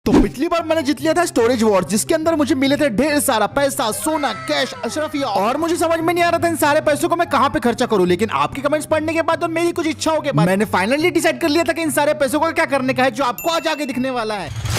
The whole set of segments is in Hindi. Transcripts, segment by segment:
तो पिछली बार मैंने जीत लिया था स्टोरेज वॉर, जिसके अंदर मुझे मिले थे ढेर सारा पैसा, सोना, कैश, अशरफिया, और मुझे समझ में नहीं आ रहा था इन सारे पैसों को मैं कहाँ पे खर्चा करूं। लेकिन आपके कमेंट्स पढ़ने के बाद और मेरी कुछ इच्छाओं के बाद मैंने फाइनली डिसाइड कर लिया था कि इन सारे पैसों को क्या करने का है, जो आपको आज आगे दिखने वाला है।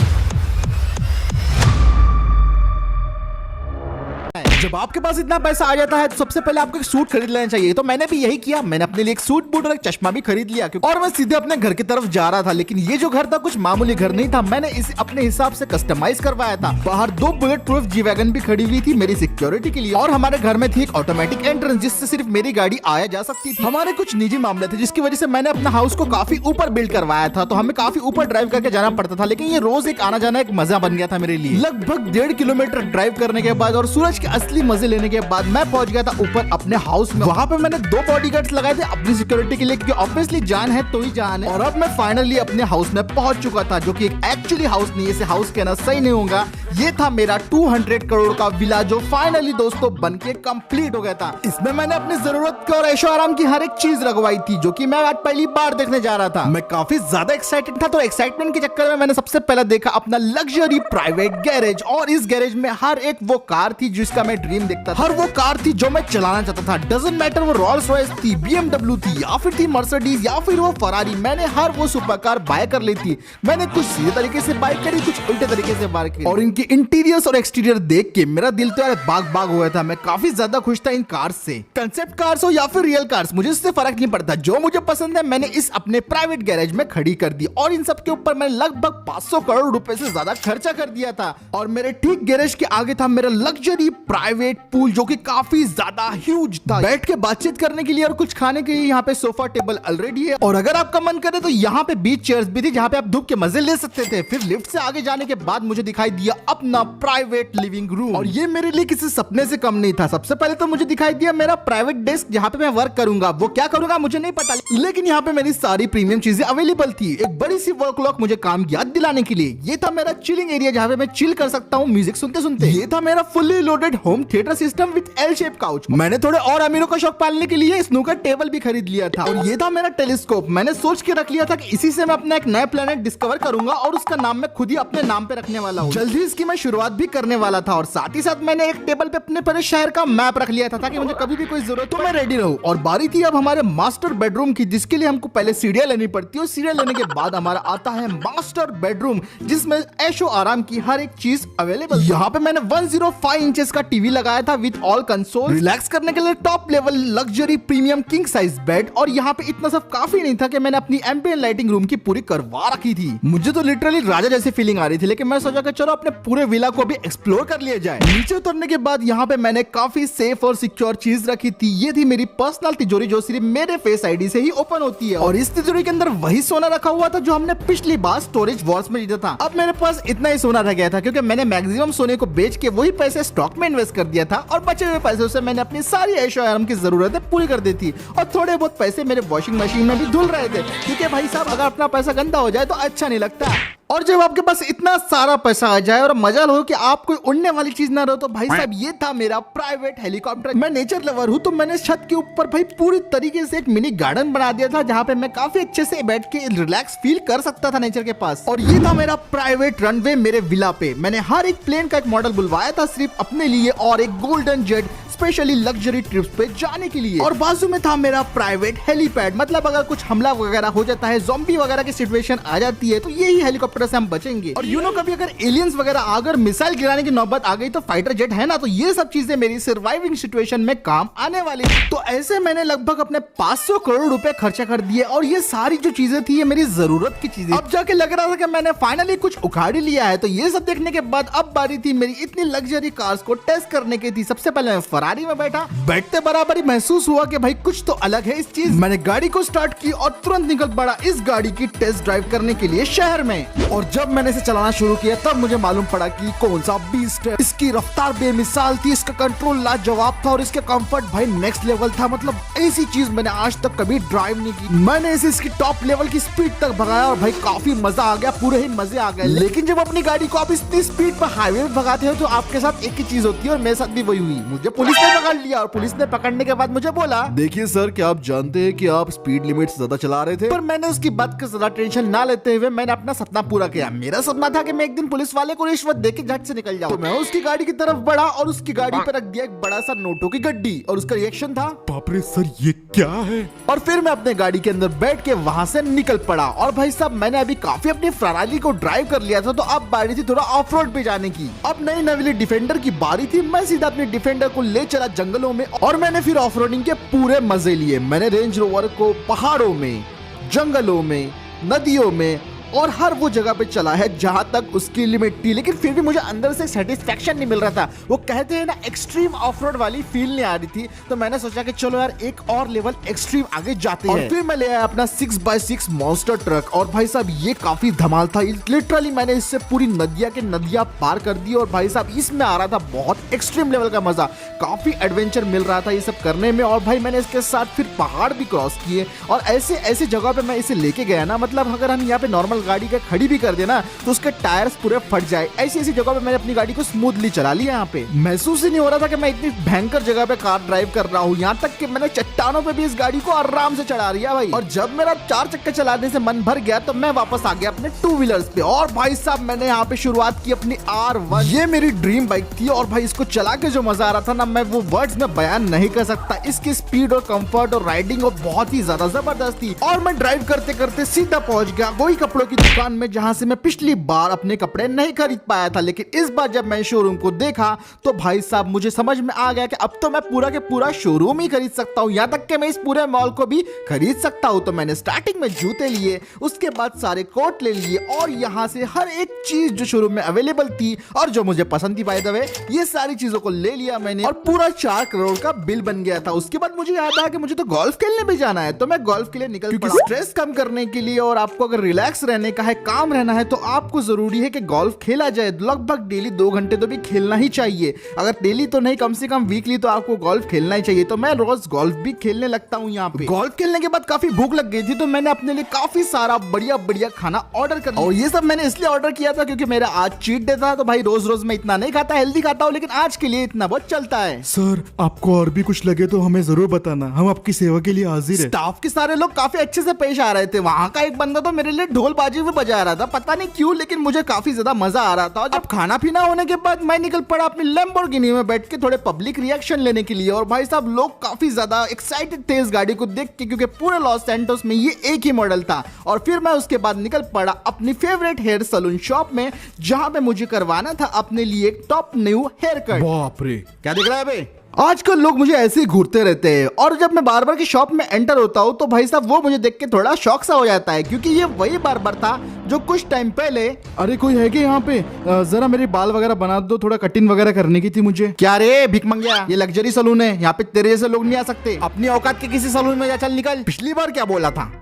जब आपके पास इतना पैसा आ जाता है तो सबसे पहले आपको एक सूट खरीद लेना चाहिए। तो मैंने भी यही किया, मैंने अपने लिए एक सूट बूट और एक चश्मा भी खरीद लिया और मैं सीधे अपने घर की तरफ जा रहा था। लेकिन ये जो घर था कुछ मामूली घर नहीं था, मैंने इसे अपने हिसाब से कस्टमाइज करवाया था। बाहर 2 बुलेट प्रूफ जी वैगन भी खड़ी हुई थी मेरी सिक्योरिटी के लिए, और हमारे घर में थी एक ऑटोमेटिक एंट्रेंस जिससे सिर्फ मेरी गाड़ी आया जा सकती थी। हमारे कुछ निजी मामले थे जिसकी वजह से मैंने अपना हाउस को काफी ऊपर बिल्ड करवाया था, तो हमें काफी ऊपर ड्राइव करके जाना पड़ता था। लेकिन ये रोज एक आना जाना एक मजा बन गया था मेरे लिए। लगभग 1.5 किलोमीटर ड्राइव करने के बाद और सूरज के असली मजे लेने के बाद मैं पहुंच गया था ऊपर अपने हाउस में। वहां पे मैंने 2 बॉडीगार्ड्स लगाए थे अपनी सिक्योरिटी के लिए, क्योंकि ऑब्वियसली जान है तो ही जान है। और अब मैं फाइनली अपने हाउस में पहुंच चुका था, जो कि एक एक्चुअली हाउस नहीं है, इसे हाउस कहना सही नहीं होगा। ये था मेरा 200 करोड़ का विला, जो फाइनली दोस्तों बनके कंप्लीट हो गया था। इसमें मैंने अपनी जरूरत के और ऐशो आराम की हर एक चीज लगवाई थी, जो कि मैं आज पहली बार देखने जा रहा था। मैं काफी ज्यादा एक्साइटेड था, तो एक्साइटमेंट के चक्कर में मैंने सबसे पहले देखा अपना लग्जरी प्राइवेट गैरेज। और इस गैरेज में हर एक वो कार थी जिसका मैं ड्रीम देखता था, हर वो कार थी जो मैं चलाना चाहता था। डजंट मैटर वो रॉल्स रॉयस थी, BMW थी, या फिर थी मर्सिडीज, या फिर वो फरारी, मैंने हर वो सुपर कार बाय कर ली थी। मैंने कुछ सीधे तरीके से बाय करी, कुछ उल्टे तरीके से बाय करी, और इनकी इंटीरियर्स और एक्सटीरियर देख के मेरा दिल तो यार बाग बाग हुआ था। मैं काफी ज्यादा खुश था इन कार्स से। कंसेप्ट कार्स हो या फिर रियल कार्स, मुझे इससे फर्क नहीं पड़ता। जो मुझे पसंद है मैंने इस अपने प्राइवेट गैरेज में खड़ी कर दी, और इन सब के ऊपर मैंने लगभग 500 करोड़ रुपए से ज्यादा खर्चा कर दिया था। और मेरे ठीक गैरेज के आगे था मेरा लग्जरी प्राइवेट पूल, जो कि काफी ज्यादा ह्यूज था। बैठ के बातचीत करने के लिए और कुछ खाने के लिए यहाँ पे सोफा टेबल ऑलरेडी है, और अगर आपका मन करे तो यहाँ पे बीच चेयर्स भी थी जहाँ पे आप धूप के मजे ले सकते थे। फिर लिफ्ट से आगे जाने के बाद मुझे दिखाई दिया अपना प्राइवेट लिविंग रूम, और ये मेरे लिए किसी सपने से कम नहीं था। सबसे पहले तो मुझे दिखाई दिया मेरा प्राइवेट डेस्क, जहाँ पे मैं वर्क करूंगा। वो क्या करूंगा मुझे नहीं पता, लेकिन यहाँ पे मेरी सारी प्रीमियम चीजें अवेलेबल थी। एक बड़ी सी वॉल क्लॉक मुझे काम याद दिलाने के लिए। ये था मेरा चिलिंग एरिया, जहाँ पे मैं चिल कर सकता हूँ म्यूजिक सुनते सुनते। ये था मेरा fully loaded home theatre system with L shape couch. मैंने थोड़े और अमीरों का शौक पालने के लिए स्नूकर टेबल भी खरीद लिया था। और ये था मेरा टेलीस्कोप। मैंने सोच के रख लिया था कि इसी से मैं अपना एक नया प्लेनेट डिस्कवर करूंगा, और उसका नाम मैं खुद ही अपने नाम पे रखने वाला हूँ। जल्दी इसकी मैं शुरुआत भी करने वाला था, और साथ ही साथ मैंने एक टेबल पे अपने पूरे शहर का मैप रख लिया था, ताकि मुझे कभी भी कोई जरूरत तो मैं रेडी रहूं। और बारी थी अब हमारे मास्टर बेडरूम की, जिसके लिए हमको पहले सीढ़ियां लेनी पड़ती है, और सीढ़ियां लेने के बाद हमारा आता है मास्टर बेडरूम, जिसमें ऐशो आराम की हर एक चीज अवेलेबल। यहाँ पे मैंने 105 इंचेस का टीवी लगाया था विद ऑल कंसोल। रिलैक्स करने के लिए top level luxury premium king size bed. और यहाँ पे इतना सब काफी नहीं था कि मैंने अपनी एम्बिएंट लाइटिंग रूम की पूरी करवा रखी थी। मुझे तो लिटरली राजा जैसी फीलिंग आ रही थी, लेकिन मैं सोचा कि चलो अपने पूरे विला को भी एक्सप्लोर कर लिया जाए। नीचे उतरने के बाद यहाँ पे मैंने काफी सेफ और सिक्योर चीज रखी थी। ये थी मेरी पर्सनल तिजोरी, जो सिर्फ मेरे फेस आईडी से ही ओपन होती है। और इस तिजोरी के अंदर वही सोना रखा हुआ था जो हमने पिछली बार स्टोरेज वॉर्स में जीता था। अब मेरे पास इतना ही सोना रह गया था, क्योंकि मैंने मैक्सिमम सोने को बेच के वही पैसे स्टॉक में इन्वेस्ट कर दिया था, और बचे हुए पैसों से मैंने अपनी सारी ऐशो आराम की जरूरतें पूरी कर दी थी। और थोड़े बहुत पैसे मेरे वॉशिंग मशीन में भी धुल रहे थे, क्योंकि भाई साहब अगर अपना पैसा गंदा हो जाए तो अच्छा नहीं लगता। और जब आपके पास इतना सारा पैसा आ जाए और मजा हो कि आप कोई उड़ने वाली चीज ना रहो, तो भाई साहब ये था मेरा प्राइवेट हेलीकॉप्टर। मैं नेचर लवर हूँ, तो मैंने छत के ऊपर भाई पूरी तरीके से एक मिनी गार्डन बना दिया था, जहाँ पे मैं काफी अच्छे से बैठ के रिलैक्स फील कर सकता था नेचर के पास। और ये था मेरा प्राइवेट रनवे मेरे विला पे। मैंने हर एक प्लेन का एक मॉडल बुलवाया था सिर्फ अपने लिए, और एक golden jet specially luxury trips पे जाने के लिए। और बाजू में था मेरा प्राइवेट हेलीपैड, मतलब अगर कुछ हमला वगैरह हो जाता है, ज़ॉम्बी वगैरह की सिचुएशन आ जाती है, तो यही हेलीकॉप्टर से हम बचेंगे। और कभी अगर एलियंस वगैरह अगर मिसाइल गिराने की नौबत आ गई, तो फाइटर जेट है ना, तो ये सब चीजें मेरी सर्वाइविंग सिचुएशन में काम आने वाली। तो ऐसे मैंने लगभग अपने 500 करोड़ रुपए खर्चा कर दिए, और ये सारी जो चीजें थी ये मेरी जरूरत की चीजें। अब जाके लग रहा था कि मैंने फाइनली कुछ उखाड़ ही लिया है। तो ये सब देखने के बाद अब बारी थी मेरी इतनी लग्जरी कार्स को टेस्ट करने की थी। सबसे पहले मैं फरारी में बैठा, बैठते बराबर ही महसूस हुआ कि भाई कुछ तो अलग है इस चीज। मैंने गाड़ी को स्टार्ट की और तुरंत निकल पड़ा इस गाड़ी की टेस्ट ड्राइव करने के लिए शहर में। और जब मैंने इसे चलाना शुरू किया तब मुझे मालूम पड़ा कि कौन सा बीस्ट है। इसकी रफ्तार बेमिसाल थी, इसका कंट्रोल लाजवाब था, और इसका कंफर्ट भाई नेक्स्ट लेवल था। मतलब ऐसी चीज मैंने आज तक कभी ड्राइव नहीं की। मैंने इसे इसकी टॉप लेवल की स्पीड तक भगाया, और भाई काफी मजा आ गया, पूरे ही मजे आ गए। लेकिन जब अपनी गाड़ी को आप इतनी स्पीड पर हाईवे में भगाते हो, तो आपके साथ एक ही चीज होती है, और मेरे साथ भी वही हुई। मुझे पुलिस ने पकड़ लिया और पुलिस ने पकड़ने के बाद मुझे बोला, देखिए सर, क्या आप जानते हैं कि आप स्पीड लिमिट से ज्यादा चला रहे थे? पर मैंने उसकी बात का ज्यादा टेंशन ना लेते हुए मैंने अपना सपना पूरा किया। मेरा सपना था कि मैं एक दिन पुलिस वाले को रिश्वत देके झट से निकल जाऊं। तो मैं उसकी गाड़ी की तरफ बढ़ा और उसकी गाड़ी पर रख दिया एक बड़ा सा नोटों की गड्डी और उसका रिएक्शन था, बाप रे सर, ये क्या है? और फिर मैं अपने गाड़ी के अंदर बैठ के वहां से निकल पड़ा। और भाई साहब, मैंने अभी काफी अपनी फरारी को ड्राइव कर लिया था, तो अब बारी थी थोड़ा ऑफ रोड पे जाने की। अब नई नवेली डिफेंडर की बारी थी। मैं सीधा अपनी डिफेंडर को ले चला जंगलों में और मैंने फिर ऑफ रोडिंग के पूरे मजे लिए। मैंने रेंज रोवर को पहाड़ों में, जंगलों में, नदियों में और हर वो जगह पे चला है जहां तक उसकी लिमिट थी, लेकिन फिर भी मुझे अंदर से सेटिस्फेक्शन नहीं मिल रहा था। वो कहते हैं ना, एक्सट्रीम ऑफ रोड वाली फील नहीं आ रही थी। तो मैंने सोचा कि चलो यार एक और लेवल एक्सट्रीम आगे जाते हैं। और फिर मैं ले आया अपना 6x6 मॉन्स्टर ट्रक और भाई साहब ये काफी धमाल था। लिटरली मैंने इससे पूरी नदिया के नदियां पार कर दी और भाई साहब इसमें आ रहा था बहुत एक्सट्रीम लेवल का मजा। काफी एडवेंचर मिल रहा था ये सब करने में। और भाई मैंने इसके साथ फिर पहाड़ भी क्रॉस किए और ऐसे ऐसे जगह पे मैं इसे लेके गया ना, मतलब अगर हम यहाँ पे नॉर्मल गाड़ी का खड़ी भी कर देना तो उसके टायर्स पूरे फट जाए। ऐसी ऐसी जगह पे मैंने अपनी गाड़ी को स्मूथली चला लिया। यहाँ पे महसूस ही नहीं हो रहा था कि मैं इतनी भयंकर जगह पे कार ड्राइव कर रहा हूँ। यहाँ तक कि मैंने चट्टानों पे भी इस गाड़ी को आराम से चला लिया भाई। और जब मेरा 4 चक्के चलाने से मन भर गया तो मैं वापस आ गया अपने 2 व्हीलर्स पे। और भाई साहब मैंने यहाँ पे शुरुआत की अपनी R1। ये मेरी ड्रीम बाइक थी और भाई इसको चला के जो मजा आ रहा था ना, मैं वो वर्ड्स में बयान नहीं कर सकता। इसकी स्पीड और कंफर्ट और राइडिंग और बहुत ही ज्यादा जबरदस्त थी। और मैं ड्राइव करते करते सीधा पहुंच गया वही कपड़ों की दुकान में जहां से मैं पिछली बार अपने कपड़े नहीं खरीद पाया था। लेकिन इस बार जब मैं शोरूम को देखा तो भाई साहब मुझे समझ में आ गया कि अब तो मैं पूरा के पूरा शोरूम ही खरीद सकता हूं। यहां तक कि मैं इस पूरे मॉल को भी खरीद सकता हूं। तो मैंने स्टार्टिंग में जूते लिए, उसके बाद सारे कोट ले लिए और यहां से हर एक चीज जो शोरूम में अवेलेबल थी और जो मुझे पसंद थी बाय द वे, ये सारी चीजों को ले लिया मैंने और पूरा 4 करोड़ का बिल बन गया था। उसके बाद मुझे याद आया कि मुझे तो गोल्फ खेलने भी जाना है। तो मैं गोल्फ के लिए निकल पड़ा। स्ट्रेस कम करने के लिए और आपको अगर रिलैक्स रहने का है, काम रहना है, तो आपको जरूरी है कि गोल्फ खेला जाए। लगभग डेली 2 घंटे तो भी खेलना ही चाहिए। अगर डेली तो नहीं, कम से कम वीकली तो आपको गोल्फ खेलना ही चाहिए। तो मैं रोज गोल्फ भी खेलने लगता हूँ यहाँ पे। गोल्फ खेलने के बाद काफी भूख लग गई थी तो मैंने अपने लिए काफी सारा बढ़िया बढ़िया खाना ऑर्डर कर लिया। और ये सब मैंने इसलिए ऑर्डर किया था क्योंकि मेरा आज चीट डे था। तो भाई रोज रोज मैं इतना नहीं खाता, हेल्दी खाता हूँ, लेकिन आज के लिए इतना बहुत चलता है। सर, आपको और भी कुछ लगे तो हमें जरूर बताना, हम आपकी सेवा के लिए हाजिर है। स्टाफ के सारे लोग काफी अच्छे से पेश आ रहे थे। वहाँ का एक बंदा तो मेरे लिए ढोल बाजी भी बजा रहा था, पता नहीं क्यों, लेकिन मुझे काफी ज्यादा मजा आ रहा था। जब खाना पीना होने के बाद मैं निकल पड़ा अपनी लैम्बोर्गिनी में बैठ के थोड़े पब्लिक रिएक्शन लेने के लिए। और भाई साहब लोग काफी ज्यादा एक्साइटेड थे इस गाड़ी को देख के, क्योंकि पूरे लॉस सैंटोस में ये एक ही मॉडल था। और फिर मैं उसके बाद निकल पड़ा अपनी फेवरेट हेयर सलून शॉप में, जहां पे मुझे करवाना था अपने लिए एक टॉप न्यू हेयर कट। बाप रे, क्या दिख रहा है बे? आजकल लोग मुझे ऐसे ही घूरते रहते हैं और जब मैं बार्बर की शॉप में एंटर होता हूँ तो भाई साहब वो मुझे देख के थोड़ा शौक सा हो जाता है, क्योंकि ये वही बार्बर था जो कुछ टाइम पहले। अरे कोई है कि यहाँ पे? जरा मेरे बाल वगैरह बना दो, थोड़ा कटिंग वगैरह करने की थी मुझे। क्या रे भिख मंगिया, ये लग्जरी सलून है, यहाँ पे तेरे जैसे लोग नहीं आ सकते। अपनी औकात के किसी सलून में जा, चल निकल। पिछली बार क्या बोला था?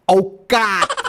औकात।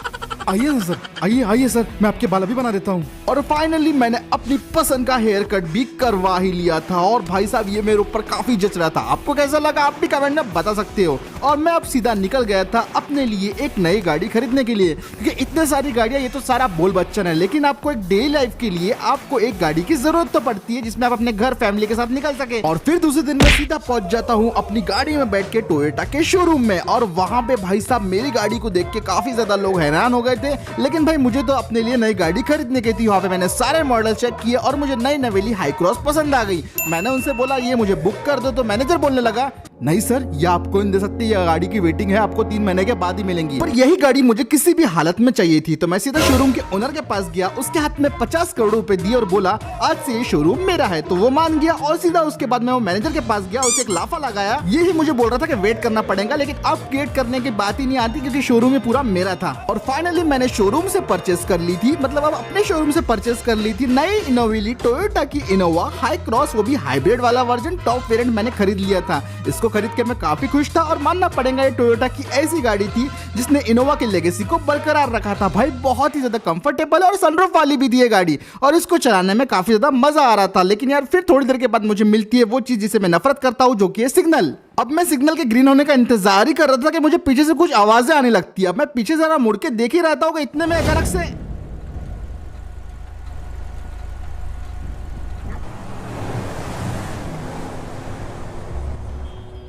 आइए ना सर, आइए आइए सर, मैं आपके बाल अभी बना देता हूँ। और फाइनली मैंने अपनी पसंद का हेयर कट भी करवा ही लिया था और भाई साहब ये मेरे ऊपर काफी जच रहा था। आपको कैसा लगा आप भी कमेंट में बता सकते हो। और मैं अब सीधा निकल गया था अपने लिए एक नई गाड़ी खरीदने के लिए, क्योंकि इतने सारी गाड़ियां, ये तो सारा बोल बच्चन है, लेकिन आपको एक डेली लाइफ के लिए आपको एक गाड़ी की जरूरत तो पड़ती है जिसमें आप अपने घर फैमिली के साथ निकल सके। और फिर दूसरे दिन मैं सीधा पहुंच जाता हूँ अपनी गाड़ी में बैठ के टोयोटा के शोरूम में। और वहां पे भाई साहब मेरी गाड़ी को देख के काफी ज्यादा लोग हैरान हो गए थे, लेकिन भाई मुझे तो अपने लिए नई गाड़ी खरीदने की थी। वहां पे मैंने सारे मॉडल चेक किए और मुझे नई नवेली हाई क्रॉस पसंद आ गई। मैंने उनसे बोला ये मुझे बुक कर दो, तो मैनेजर बोलने लगा नहीं सर, ये आपको नहीं दे सकती, ये गाड़ी की वेटिंग है, आपको 3 महीने के बाद ही मिलेंगी। पर यही गाड़ी मुझे किसी भी हालत में चाहिए थी। तो मैं सीधा शोरूम के ओनर के पास गया, उसके हाथ में 50 करोड़ रुपए दिए और बोला आज से ये शोरूम मेरा है। तो वो मान गया और सीधा उसके बाद मैं वो मैनेजर के पास गया, उसे एक लाफा लगाया। ये ही मुझे बोल रहा था कि वेट करना पड़ेगा, लेकिन अब वेट करने की बात ही नहीं आती क्योंकि शोरूम में पूरा मेरा था। और फाइनली मैंने शोरूम से परचेस कर ली थी, मतलब अब अपने शोरूम से परचेस कर ली थी नई इनोवेली टोयोटा की इनोवा हाई क्रॉस, वो भी हाइब्रिड वाला वर्जन, टॉप वेरिएंट मैंने खरीद लिया था। इसको खरीद के मैं काफी खुश था और मानना पड़ेगा ये टोयोटा की ऐसी गाड़ी थी जिसने इनोवा की लेगेसी को बरकरार रखा था। भाई बहुत ही ज्यादा कंफर्टेबल और सनरूफ वाली भी थी ये गाड़ी और इसको चलाने में काफी ज्यादा मजा आ रहा था। लेकिन यार फिर थोड़ी देर के बाद मुझे मिलती है वो चीज जिसे मैं नफरत करता हूँ, जो कि है सिग्नल। अब मैं सिग्नल के ग्रीन होने का इंतजार ही कर रहा था कि मुझे पीछे से कुछ आवाजें आने लगती है। अब मैं पीछे जरा मुड़ के देख ही रहता हूँ, इतने में अचानक से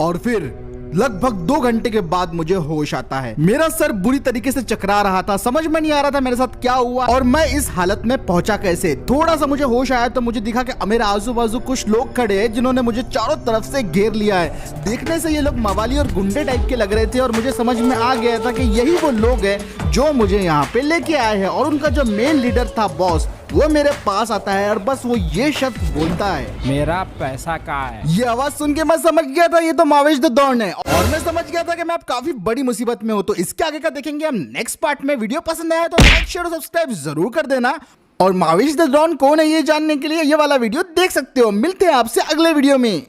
और फिर लगभग 2 घंटे के बाद मुझे होश आता है। मेरा सर बुरी तरीके से चकरा रहा था, समझ में नहीं आ रहा था मेरे साथ क्या हुआ और मैं इस हालत में पहुंचा कैसे। थोड़ा सा मुझे होश आया तो मुझे दिखा कि मेरे आजू बाजू कुछ लोग खड़े हैं जिन्होंने मुझे चारों तरफ से घेर लिया है। देखने से ये लोग मवाली और गुंडे टाइप के लग रहे थे और मुझे समझ में आ गया था कि यही वो लोग हैं जो मुझे यहाँ पे लेके आए हैं। और उनका जो मेन लीडर था बॉस, वो मेरे पास आता है और बस वो ये शब्द बोलता है, मेरा पैसा कहाँ है? ये आवाज सुन के मैं समझ गया था ये तो मावेश द डॉन है और मैं समझ गया था कि मैं अब काफी बड़ी मुसीबत में हूं। तो इसके आगे का देखेंगे हम नेक्स्ट पार्ट में। वीडियो पसंद आया तो लाइक शेयर और सब्सक्राइब जरूर कर देना और मावेश द डॉन कौन है ये जानने के लिए ये वाला वीडियो देख सकते हो। मिलते हैं आपसे अगले वीडियो में।